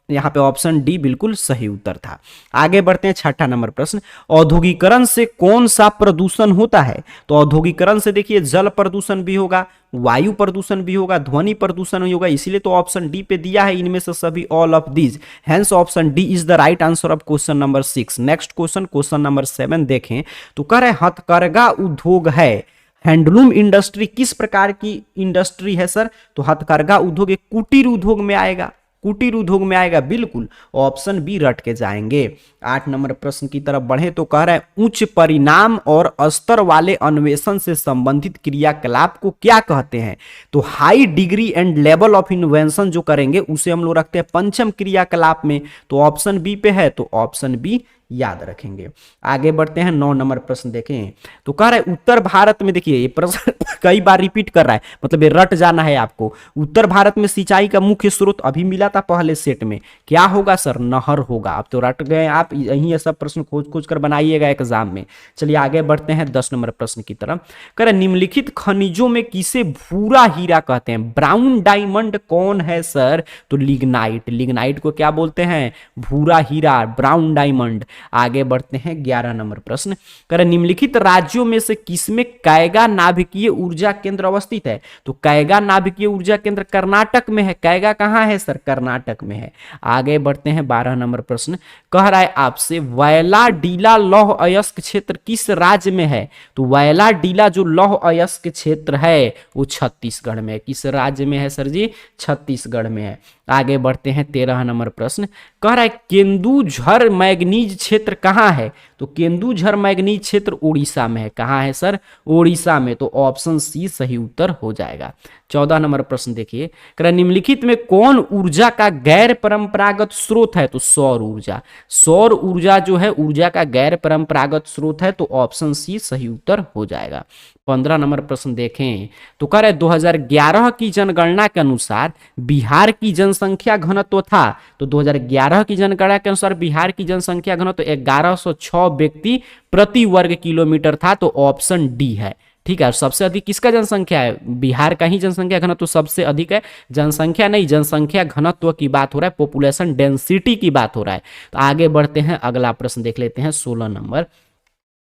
यहाँ पे ऑप्शन डी बिल्कुल सही उत्तर था। आगे बढ़ते हैं, 6ठा नंबर प्रश्न, औद्योगिकरण से कौन सा प्रदूषण होता है? तो औद्योगिकरण से देखिए जल प्रदूषण भी होगा, वायु प्रदूषण भी होगा, ध्वनि प्रदूषण भी होगा, इसीलिए तो ऑप्शन डी पे दिया है इनमें से सभी, all of these. Hence option D is the right answer of question number 6। Next question number 7 देखें तो कह रहे हथकरघा उद्योग है, हैंडलूम इंडस्ट्री किस प्रकार की इंडस्ट्री है सर? तो हथकरघा उद्योग एक कुटीर उद्योग में आएगा, कुटीर उद्योग में आएगा, बिल्कुल ऑप्शन बी रट के जाएंगे। 8 नंबर प्रश्न की तरफ बढ़े तो कह रहा है उच्च परिणाम और स्तर वाले अन्वेषण से संबंधित क्रियाकलाप को क्या कहते हैं? तो high degree and level of invention जो करेंगे उसे हम लोग रखते हैं पंचम क्रियाकलाप में। तो ऑप्शन बी पे है, तो ऑप्शन बी याद रखेंगे। आगे बढ़ते हैं, 9 नंबर प्रश्न देखें तो कह रहा है उत्तर भारत में, देखिए ये प्रश्न कई बार रिपीट कर रहा है, मतलब ये रट जाना है आपको। उत्तर भारत में सिंचाई का मुख्य स्रोत अभी मिला था पहले सेट में, क्या होगा सर? नहर होगा। अब तो रट गए आप, यही ये सब प्रश्न खोज खोज कर बनाइएगा एग्जाम में। चलिए आगे बढ़ते हैं 10 नंबर प्रश्न की तरफ। कह रहे निम्नलिखित खनिजों में किसे भूरा हीरा कहते हैं? ब्राउन डायमंड कौन है सर? तो लिग्नाइट, लिग्नाइट को क्या बोलते हैं? भूरा हीरा, ब्राउन डायमंड। आगे बढ़ते हैं, 11 नंबर प्रश्न कर निम्नलिखित राज्यों में से किसमें कैगा नाभिकीय ऊर्जा केंद्र अवस्थित है? तो कैगा नाभिकीय ऊर्जा केंद्र कर्नाटक में है। कैगा कहां है सर? कर्नाटक में है। आगे बढ़ते हैं, 12 नंबर प्रश्न कह रहा है आपसे वैलाडीला लौह अयस्क क्षेत्र किस राज्य में है? तो वैलाडीला जो लौह अयस्क क्षेत्र है वो छत्तीसगढ़ में है। किस राज्य में है सर जी? छत्तीसगढ़ में है। आगे बढ़ते हैं, 13 नंबर प्रश्न कह रहा है केंदुझर मैग्नीज क्षेत्र कहां है? तो केंदुझर मैग्नीज क्षेत्र उड़ीसा में है। कहां है सर? उड़ीसा में। तो ऑप्शन सी सही उत्तर हो जाएगा। 14 नंबर प्रश्न देखिए, कह रहा है निम्नलिखित में कौन ऊर्जा का गैर परंपरागत स्रोत है? तो सौर ऊर्जा। सौर ऊर्जा जो है ऊर्जा का गैर परंपरागत स्रोत है, तो ऑप्शन सी सही उत्तर हो जाएगा। 15 नंबर प्रश्न देखें तो कह रहे 2011 की जनगणना के अनुसार बिहार की जनसंख्या घनत्व था। तो 2011 की जनगणना के अनुसार बिहार की जनसंख्या घनत्व 1106 व्यक्ति प्रति वर्ग किलोमीटर था। तो ऑप्शन डी है, ठीक है। सबसे अधिक किसका जनसंख्या है? बिहार का ही जनसंख्या घनत्व सबसे अधिक है। जनसंख्या नहीं, जनसंख्या घनत्व की बात हो रहा है, पॉपुलेशन डेंसिटी की बात हो रहा है। तो आगे बढ़ते हैं, अगला प्रश्न देख लेते हैं, 16 नंबर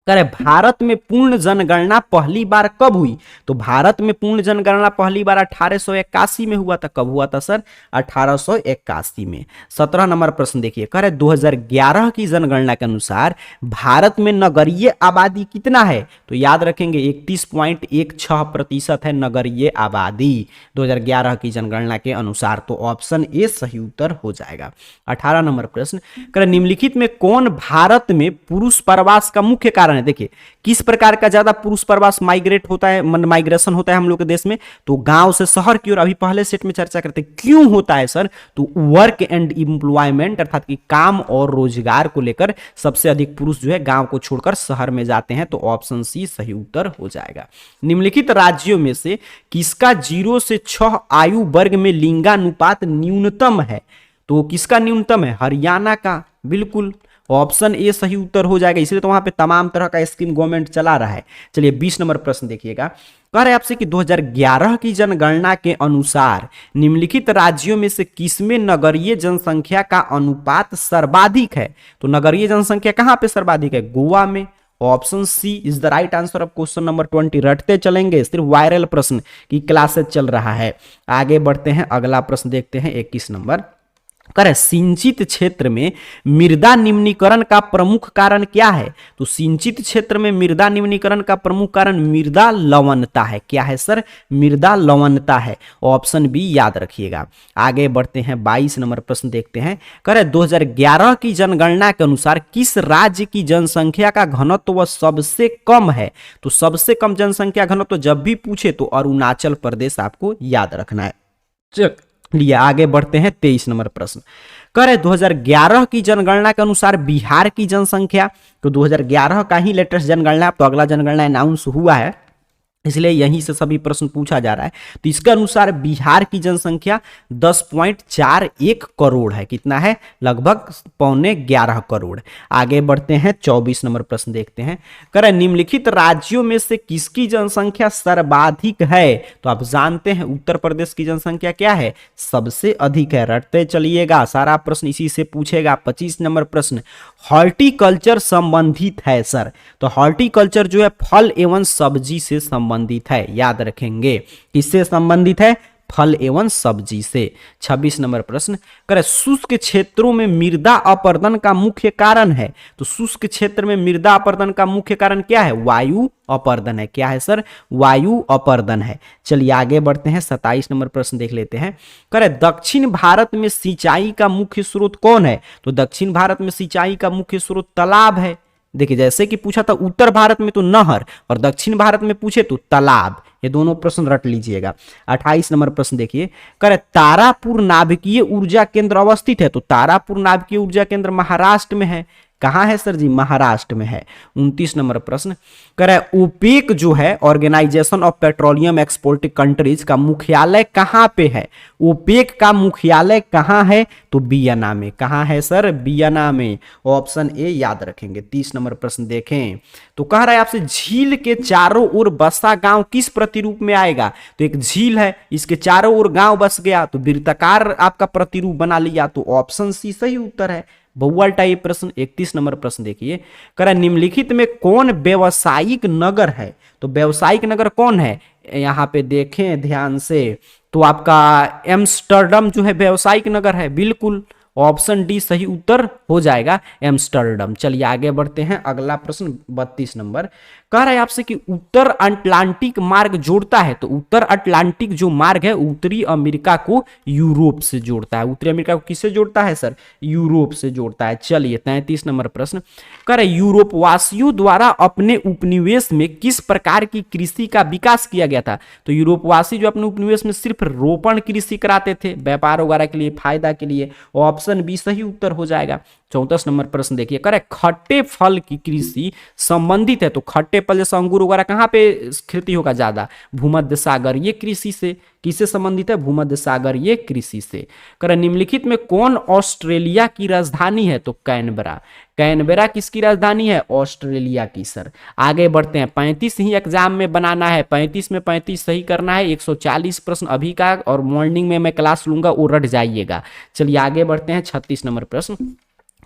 कह रहे भारत में पूर्ण जनगणना पहली बार कब हुई? तो भारत में पूर्ण जनगणना पहली बार 1881 में हुआ था। कब हुआ था सर? 1881 में। 17 नंबर प्रश्न देखिए, कह रहे 2011 की जनगणना के अनुसार भारत में नगरीय आबादी कितना है? तो याद रखेंगे 31.16% है नगरीय आबादी 2011 की जनगणना के अनुसार। तो ऑप्शन ए सही उत्तर हो जाएगा। 18 नंबर प्रश्न कह रहे निम्नलिखित में कौन भारत में पुरुष प्रवास का मुख्य कारण है? देखिए किस प्रकार का ज्यादा पुरुष प्रवास माइग्रेट होता है, माइग्रेशन होता है हम लोग के देश में? तो गांव से शहर की ओर। अभी पहले सेट में चर्चा करते हैं क्यों होता है सर? तो वर्क एंड एम्प्लॉयमेंट अर्थात कि काम और रोजगार को लेकर सबसे अधिक पुरुष जो है गांव को छोड़कर शहर में जाते हैं। तो ऑप्शन सी सही उत्तर हो जाएगा। निम्नलिखित राज्यों में से किसका 0 से 6 आयु वर्ग में लिंगानुपात न्यूनतम है? तो किसका न्यूनतम है? हरियाणा का, बिल्कुल ऑप्शन ए सही उत्तर हो जाएगा। इसलिए तो वहां पे तमाम तरह का स्कीम गवर्नमेंट चला रहा है। चलिए 20 नंबर प्रश्न देखिएगा, कह रहे आपसे कि 2011 की जनगणना के अनुसार निम्नलिखित राज्यों में से किसमें नगरीय जनसंख्या का अनुपात सर्वाधिक है? तो नगरीय जनसंख्या कहां पे सर्वाधिक है? गोवा में। Option C is the right answer of question number 20। रटते चलेंगे, सिर्फ वायरल प्रश्न की क्लासेस चल रहा है। आगे बढ़ते हैं, अगला प्रश्न देखते हैं, 21 नंबर करे सिंचित क्षेत्र में मृदा निम्नीकरण का प्रमुख कारण क्या है? तो सिंचित क्षेत्र में मृदा निम्नीकरण का प्रमुख कारण मृदा लवणता है। क्या है सर? मृदा लवणता है। ऑप्शन बी याद रखिएगा। आगे बढ़ते हैं, 22 नंबर प्रश्न देखते हैं। करे 2011 की जनगणना के अनुसार किस राज्य की जनसंख्या का घनत्व सबसे कम है? तो सबसे कम जनसंख्या घनत्व जब भी पूछे तो अरुणाचल प्रदेश आपको याद रखना है। लिए आगे बढ़ते हैं, 23 नंबर प्रश्न। करे 2011 की जनगणना के अनुसार बिहार की जनसंख्या, तो 2011 का ही लेटेस्ट जनगणना, तो अगला जनगणना अनाउंस हुआ है इसलिए यहीं से सभी प्रश्न पूछा जा रहा है। तो इसके अनुसार बिहार की जनसंख्या 10.41 करोड़ है। कितना है? लगभग 11.25 करोड़। आगे बढ़ते हैं, 24 नंबर प्रश्न देखते हैं। करें निम्नलिखित राज्यों में से किसकी जनसंख्या सर्वाधिक है? तो आप जानते हैं उत्तर प्रदेश की जनसंख्या क्या है? सबसे अधिक है। रटते चलिएगा, सारा प्रश्न इसी से पूछेगा। 25 नंबर प्रश्न हॉर्टिकल्चर संबंधित है सर। तो हॉर्टिकल्चर जो है फल एवं सब्जी से संबंधित है, याद रखेंगे। किससे संबंधित है? फल एवं सब्जी से। 26 नंबर प्रश्न करे शुष्क क्षेत्रों में मृदा अपरदन का मुख्य कारण है। तो शुष्क क्षेत्र में मृदा अपरदन का मुख्य कारण क्या है? वायु अपरदन है। क्या है सर? वायु अपरदन है। चलिए आगे बढ़ते हैं, 27 नंबर प्रश्न देख लेते हैं। करे दक्षिण भारत में सिंचाई का मुख्य स्रोत कौन है? तो दक्षिण भारत में सिंचाई का मुख्य स्रोत तालाब है। देखिए जैसे कि पूछा था उत्तर भारत में तो नहर और दक्षिण भारत में पूछे तो तालाब, ये दोनों प्रश्न रट लीजिएगा। 28 नंबर प्रश्न देखिए। करे तारापुर नाभिकीय ऊर्जा केंद्र अवस्थित है। तो तारापुर नाभिकीय ऊर्जा केंद्र महाराष्ट्र में है। कहां है सर जी? महाराष्ट्र में है। 29 नंबर प्रश्न करे ओपेक जो है organisation of petroleum exporting countries का मुख्यालय कहां पे है? ओपेक का मुख्यालय कहां है? तो वियना में। कहां है सर? वियना में। ऑप्शन ए याद रखेंगे। 30 नंबर प्रश्न देखें तो कह रहा है आपसे झील के चारों ओर बसा गांव किस प्रतिरूप में आएगा? तो एक झील है, इसके चारों ओर गांव बस गया तो वृत्ताकार आपका प्रतिरूप बना लिया, तो ऑप्शन सी सही उत्तर है। बहुवल टाइप प्रश्न। 31 नंबर प्रश्न देखिए। कह निम्नलिखित में कौन व्यवसायिक नगर है? तो व्यवसायिक नगर कौन है? यहां पे देखें ध्यान से, तो आपका एम्स्टर्डम जो है व्यवसायिक नगर है। बिल्कुल ऑप्शन डी सही उत्तर हो जाएगा, एम्स्टर्डम। चलिए आगे बढ़ते हैं, अगला प्रश्न 32 नंबर कह रहा है आपसे कि उत्तर अटलांटिक मार्ग जोड़ता है। तो उत्तर अटलांटिक जो मार्ग है उत्तरी अमेरिका को यूरोप से जोड़ता है। उत्तरी अमेरिका को किससे जोड़ता है सर? यूरोप से जोड़ता है। चलिए 33 नंबर प्रश्न कह रहे यूरोप वासियों द्वारा अपने उपनिवेश में किस प्रकार की कृषि का विकास किया गया था? तो यूरोपवासी जो अपने उपनिवेश में सिर्फ रोपण कृषि कराते थे, व्यापार वगैरह के लिए, फायदा के लिए। ऑप्शन बी सही उत्तर हो जाएगा। 34 नंबर प्रश्न देखिए। करे खट्टे फल की कृषि संबंधित है। तो खट्टे फल जैसे अंगूर वगैरह कहां पे खेती होगा ज्यादा? भूमध्य सागर ये कृषि से। किससे संबंधित है? भूमध्य सागर ये कृषि से। करे निम्नलिखित में कौन ऑस्ट्रेलिया की राजधानी है? तो कैनबरा। कैनबरा किसकी राजधानी है? ऑस्ट्रेलिया की सर। आगे बढ़ते हैं, 35 ही एग्जाम में बनाना है, 35 में 35 सही करना है। 140 प्रश्न अभी का और मॉर्निंग में मैं क्लास लूंगा, वो रट जाइएगा। चलिए आगे बढ़ते हैं, 36 नंबर प्रश्न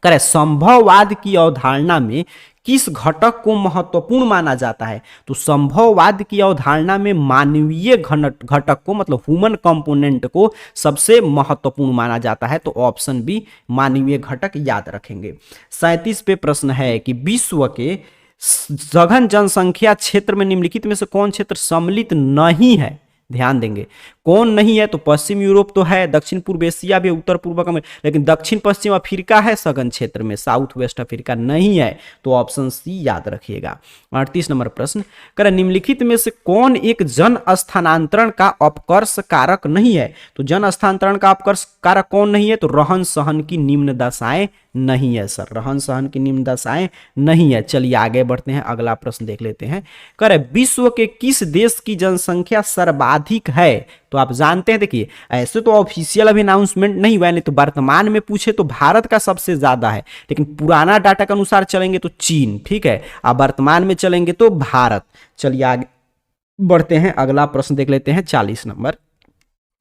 करें संभववाद की अवधारणा में किस घटक को महत्वपूर्ण माना जाता है? तो संभववाद की अवधारणा में मानवीय घटक को, मतलब ह्यूमन कंपोनेंट को सबसे महत्वपूर्ण माना जाता है। तो ऑप्शन बी मानवीय घटक याद रखेंगे। 37 पे प्रश्न है कि विश्व के सघन जनसंख्या क्षेत्र में निम्नलिखित में से कौन क्षेत्र सम्मिलित नहीं है? ध्यान देंगे कौन नहीं है? तो पश्चिम यूरोप तो है, दक्षिण पूर्व एशिया भी, उत्तर पूर्व का, लेकिन दक्षिण पश्चिम अफ्रीका है सघन क्षेत्र में, साउथ वेस्ट अफ्रीका नहीं है। तो ऑप्शन सी याद रखिएगा। 38 नंबर प्रश्न करें निम्नलिखित में से कौन एक जन स्थानांतरण का अपकर्ष कारक नहीं है? तो जन स्थानांतरण का अपकर्ष कारक कौन नहीं है? तो रहन सहन की निम्न दशाएं नहीं है सर, रहन सहन की निम्न दशाएं नहीं है। चलिए आगे बढ़ते हैं, अगला प्रश्न देख लेते हैं। करें विश्व के किस देश की जनसंख्या सर्वाधिक है? तो आप जानते हैं, देखिए ऐसे तो ऑफिशियल अभी अनाउंसमेंट नहीं हुआ है, नहीं तो वर्तमान में पूछे तो भारत का सबसे ज्यादा है, लेकिन पुराना डाटा के अनुसार चलेंगे तो चीन, ठीक है, अब वर्तमान में चलेंगे तो भारत। चलिए आगे बढ़ते हैं, अगला प्रश्न देख लेते हैं, 40 नंबर।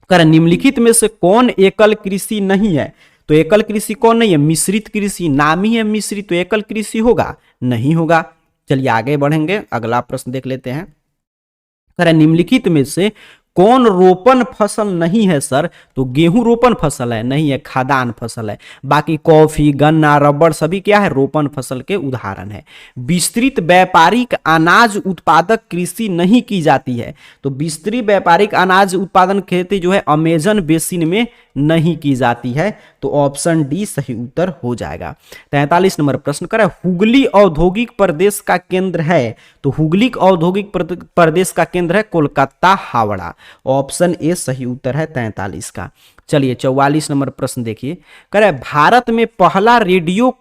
करें निम्नलिखित में से कौन एकल कृषि नहीं है? तो एकल कृषि कौन नहीं है? मिश्रित कृषि, नाम ही है मिश्रित, तो एकल कृषि होगा? नहीं होगा। चलिए आगे बढ़ेंगे, अगला प्रश्न देख लेते हैं। करें निम्नलिखित में से कौन रोपण फसल नहीं है सर? तो गेहूं रोपण फसल है? नहीं है, खाद्यान्न फसल है। बाकी कॉफी, गन्ना, रबड़ सभी क्या है? रोपण फसल के उदाहरण है। विस्तृत व्यापारिक अनाज उत्पादक कृषि नहीं की जाती है, तो विस्तृत व्यापारिक अनाज उत्पादन खेती जो है अमेजन बेसिन में नहीं की जाती है, तो ऑप्शन डी सही उत्तर हो जाएगा। 43 नंबर प्रश्न करें, हुगली औद्योगिक प्रदेश का केंद्र है, तो हुगली औद्योगिक प्रदेश का केंद्र है कोलकाता, हावड़ा। ऑप्शन ए सही उत्तर है 43 का। चलिए 44 नंबर प्रश्न देखिए, करें भारत में पहला रेडियो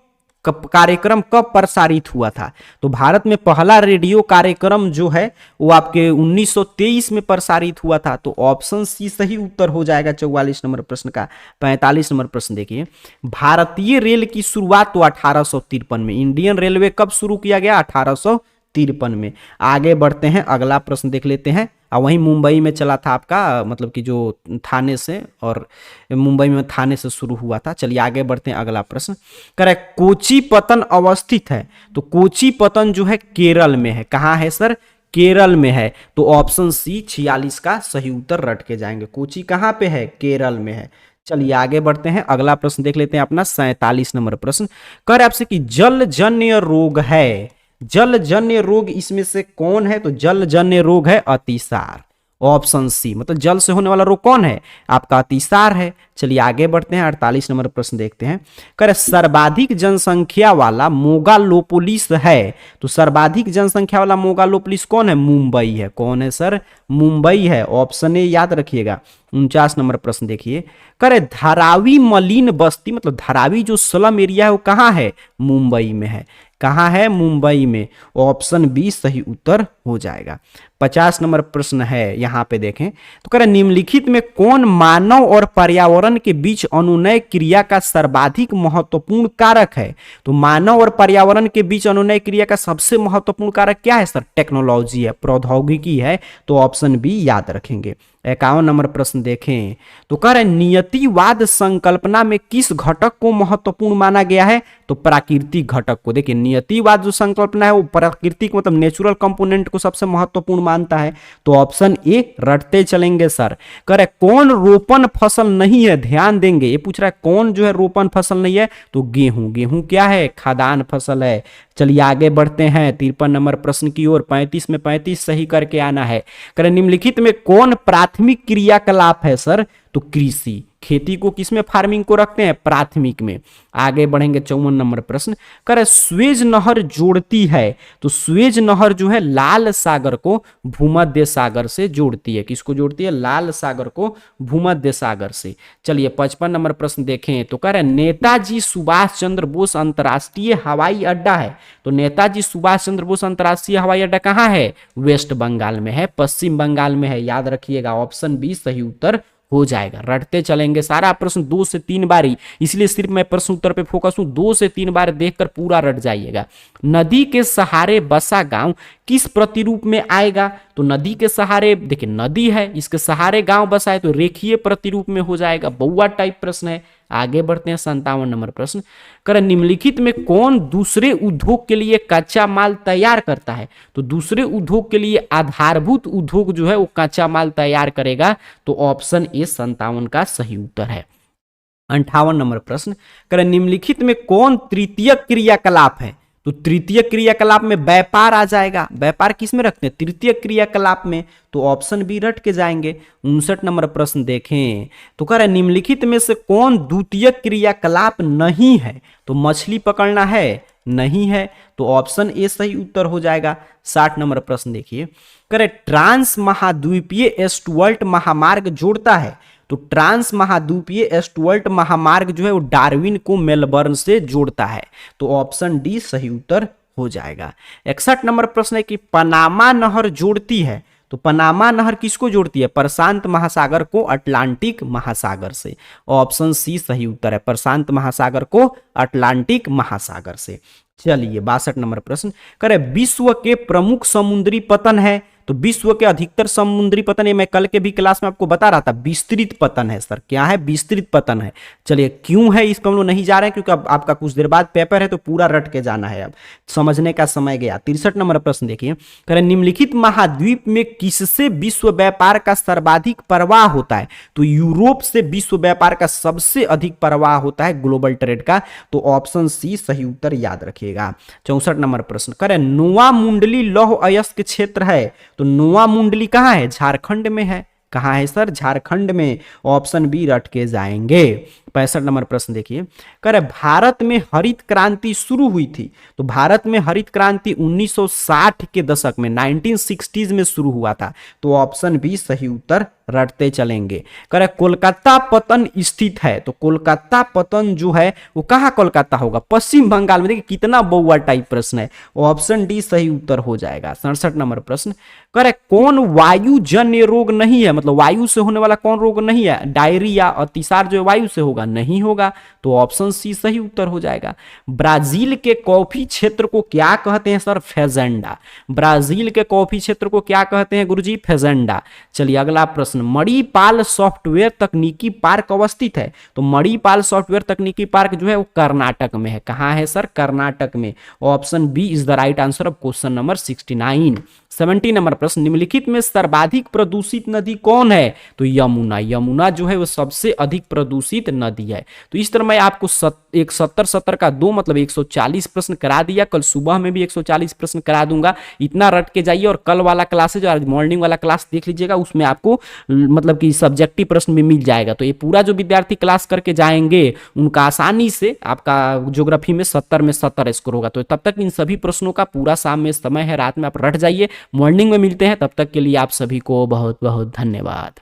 कार्यक्रम कब प्रसारित हुआ था? तो भारत में पहला रेडियो कार्यक्रम जो है वो आपके 1923 में प्रसारित हुआ था, तो ऑप्शन सी सही उत्तर हो जाएगा 44 नंबर प्रश्न का। 45 नंबर प्रश्न देखिए, भारतीय रेल की शुरुआत तो 1853 में, इंडियन रेलवे कब शुरू किया गया? 1853 में। आगे बढ़ते हैं, अगला प्रश्न देख लेते हैं। और वहीं मुंबई में चला था आपका, मतलब कि जो थाने से, और मुंबई में थाने से शुरू हुआ था। चलिए आगे बढ़ते हैं, अगला प्रश्न करेक्ट, कोची पतन अवस्थित है, तो कोची पतन जो है केरल में है। कहाँ है सर? केरल में है, तो ऑप्शन सी 46 का सही उत्तर रट के जाएंगे। कोची कहाँ पे है? केरल में है। चलिए आगे बढ़ते हैं, अगला प्रश्न देख लेते हैं अपना 47 नंबर प्रश्न कर आपसे कि जलजन्य रोग है, जलजन्य रोग इसमें से कौन है? तो जलजन्य रोग है अतिसार। ऑप्शन सी, मतलब जल से होने वाला रोग कौन है? आपका अतिसार है। चलिए आगे बढ़ते हैं, 48 नंबर प्रश्न देखते हैं। करे सर्वाधिक जनसंख्या वाला मोगालोपोलिस है, तो सर्वाधिक जनसंख्या वाला मोगालोपोलिस कौन है? मुंबई है। कौन है सर? मुंबई है। ऑप्शन ए याद रखिएगा। 49 नंबर प्रश्न देखिए, करे धारावी मलिन बस्ती, मतलब धारावी जो स्लम एरिया है वो कहाँ है? मुंबई में है। कहाँ है? मुंबई में। ऑप्शन बी सही उत्तर हो जाएगा। 50 नंबर प्रश्न है, यहां पे देखें तो कह रहे निम्नलिखित में कौन मानव और पर्यावरण के बीच अनुनय क्रिया का सर्वाधिक महत्वपूर्ण कारक है? तो मानव और पर्यावरण के बीच अनुनय क्रिया का सबसे महत्वपूर्ण कारक क्या है सर? टेक्नोलॉजी है, प्रौद्योगिकी है, तो ऑप्शन बी याद रखेंगे। 51 नंबर प्रश्न देखें तो कह रहे नियतिवाद संकल्पना में किस घटक को महत्वपूर्ण माना गया है? तो प्राकृतिक घटक को। देखिए नियतिवाद जो संकल्पना है वो प्राकृतिक मतलब नेचुरल कंपोनेंट को सबसे महत्वपूर्ण मानता है, तो ऑप्शन ए रटते चलेंगे सर। कह रहे कौन रोपण फसल नहीं है? ध्यान देंगे, ये पूछ रहा है कौन जो है रोपण फसल नहीं है? तो गेहूं। गेहूं क्या है? खाद्यान्न फसल है। चलिए आगे बढ़ते हैं 53 नंबर प्रश्न की ओर। 35 में 35 सही करके आना है। करें निम्नलिखित में कौन प्राथमिक क्रियाकलाप है सर? तो कृषि। खेती को किसमें, फार्मिंग को रखते हैं? प्राथमिक में। आगे बढ़ेंगे 54 नंबर प्रश्न करे स्वेज नहर जोड़ती है, तो स्वेज नहर जो है लाल सागर को भूमध्य सागर से जोड़ती है। किसको जोड़ती है? लाल सागर को भूमध्य सागर से। चलिए 55 नंबर प्रश्न देखें तो कह रहे नेताजी सुभाष चंद्र बोस अंतर्राष्ट्रीय हवाई अड्डा है, तो नेताजी सुभाष चंद्र बोस अंतर्राष्ट्रीय हवाई अड्डा कहाँ है? वेस्ट बंगाल में है, पश्चिम बंगाल में है। याद रखिएगा, ऑप्शन बी सही उत्तर हो जाएगा। रटते चलेंगे, सारा प्रश्न 2 से 3 बारी, इसलिए सिर्फ मैं प्रश्न उत्तर पे फोकस हूं। 2 से 3 बार देखकर पूरा रट जाइएगा। नदी के सहारे बसा गांव किस प्रतिरूप में आएगा? तो नदी के सहारे, देखिए नदी है, इसके सहारे गांव बसा है, तो रेखीय प्रतिरूप में हो जाएगा। बउआ टाइप प्रश्न है। आगे बढ़ते हैं 57 नंबर प्रश्न करें निम्नलिखित में कौन दूसरे उद्योग के लिए कच्चा माल तैयार करता है? तो दूसरे उद्योग के लिए आधारभूत उद्योग जो है वो कच्चा माल तैयार करेगा, तो ऑप्शन ए 57 का सही उत्तर है। 58 नंबर प्रश्न करें निम्नलिखित में कौन तृतीय क्रियाकलाप है? तो तृतीय क्रियाकलाप में व्यापार आ जाएगा। व्यापार किस में रखते हैं? तृतीय क्रियाकलाप में, तो ऑप्शन बी रट के जाएंगे। 59 नंबर प्रश्न देखें तो कह रहे निम्नलिखित में से कौन द्वितीय क्रियाकलाप नहीं है? तो मछली पकड़ना है, नहीं है, तो ऑप्शन ए सही उत्तर हो जाएगा। 60 नंबर प्रश्न देखिए कह रहे ट्रांस महाद्वीपीय एस्टुअर्ट महामार्ग जोड़ता है, तो ट्रांस महाद्वीपीय एस्टुअर्ट महामार्ग जो है वो डार्विन को मेलबर्न से जोड़ता है, तो ऑप्शन डी सही उत्तर हो जाएगा। 61 नंबर प्रश्न है कि पनामा नहर जोड़ती है, तो पनामा नहर किसको जोड़ती है? प्रशांत महासागर को अटलांटिक महासागर से। ऑप्शन सी सही उत्तर है, प्रशांत महासागर को अटलांटिक महासागर से। चलिए 62 नंबर प्रश्न करे विश्व के प्रमुख समुद्री पतन है, तो विश्व के अधिकतर समुद्री पतन, ये मैं कल के भी क्लास में आपको बता रहा था, विस्तृत पतन है सर। क्या है? विस्तृत पतन है। चलिए क्यों है इस पर हम लोग नहीं जा रहे हैं, क्योंकि अब आपका कुछ देर बाद पेपर है तो पूरा रट के जाना है, अब समझने का समय गया। 63 नंबर प्रश्न देखिए, कह रहे निम्नलिखित महाद्वीप में किससे विश्व व्यापार का सर्वाधिक प्रवाह होता है? तो यूरोप से विश्व व्यापार का सबसे अधिक प्रवाह होता है ग्लोबल ट्रेड का, तो ऑप्शन सी सही उत्तर याद रखिएगा। 64 नंबर प्रश्न, कह रहे नोआ मुंडली लौह अयस्क क्षेत्र है, तो नोआ मुंडली कहां है? झारखंड में है। कहां है सर? झारखंड में। ऑप्शन बी रट के जाएंगे। 65 नंबर प्रश्न देखिए, कह रहे भारत में हरित क्रांति शुरू हुई थी, तो भारत में हरित क्रांति 1960 के दशक में 1960s में शुरू हुआ था, तो ऑप्शन बी सही उत्तर रटते चलेंगे। कह रहे कोलकाता पतन स्थित है, तो कोलकाता पतन जो है वो कहां कोलकाता होगा? पश्चिम बंगाल में। देखिए कितना बउआ टाइप प्रश्न है, ऑप्शन डी सही उत्तर हो जाएगा। 67 नंबर प्रश्न, कह रहे कौन वायु जन्य रोग नहीं है, मतलब वायु से होने वाला कौन रोग नहीं है? डायरिया, अतिसार जो वायु से होगा, नहीं होगा, तो ऑप्शन सी सही उत्तर हो जाएगा। ब्राजील के कॉफी क्षेत्र को क्या कहते हैं सर? फेजेंडा। ब्राजील के कॉफी क्षेत्र को क्या कहते हैं गुरुजी? फेजेंडा। चलिए अगला प्रश्न, मणिपाल सॉफ्टवेयर तकनीकी पार्क अवस्थित है, तो मणिपाल सॉफ्टवेयर तकनीकी पार्क जो है वो कर्नाटक में है। कहां है सर? कर्नाटक में। Option B is the right answer of question number 69। 70 number प्रश्न, निम्नलिखित में सर्वाधिक प्रदूषित नदी कौन है? तो यमुना। यमुना जो है वो सबसे अधिक प्रदूषित नदी है। तो इस तरह मैं आपको 70 का 2 मतलब 140 प्रश्न करा दिया। कल सुबह में भी 140 प्रश्न करा दूंगा। इतना रट के जाइए, और कल वाला क्लास है जो आज मॉर्निंग वाला क्लास देख लीजिएगा, उसमें आपको मतलब कि सब्जेक्टिव प्रश्न भी मिल जाएगा। तो ये पूरा जो विद्यार्थी क्लास करके जाएंगे उनका आसानी से आपका ज्योग्राफी में 70 में 70 स्कोर होगा। तो तब तक इन सभी प्रश्नों का पूरा शाम में समय है, रात में आप रट जाइए। मॉर्निंग में मिलते हैं, तब तक के लिए आप सभी को बहुत बहुत धन्यवाद।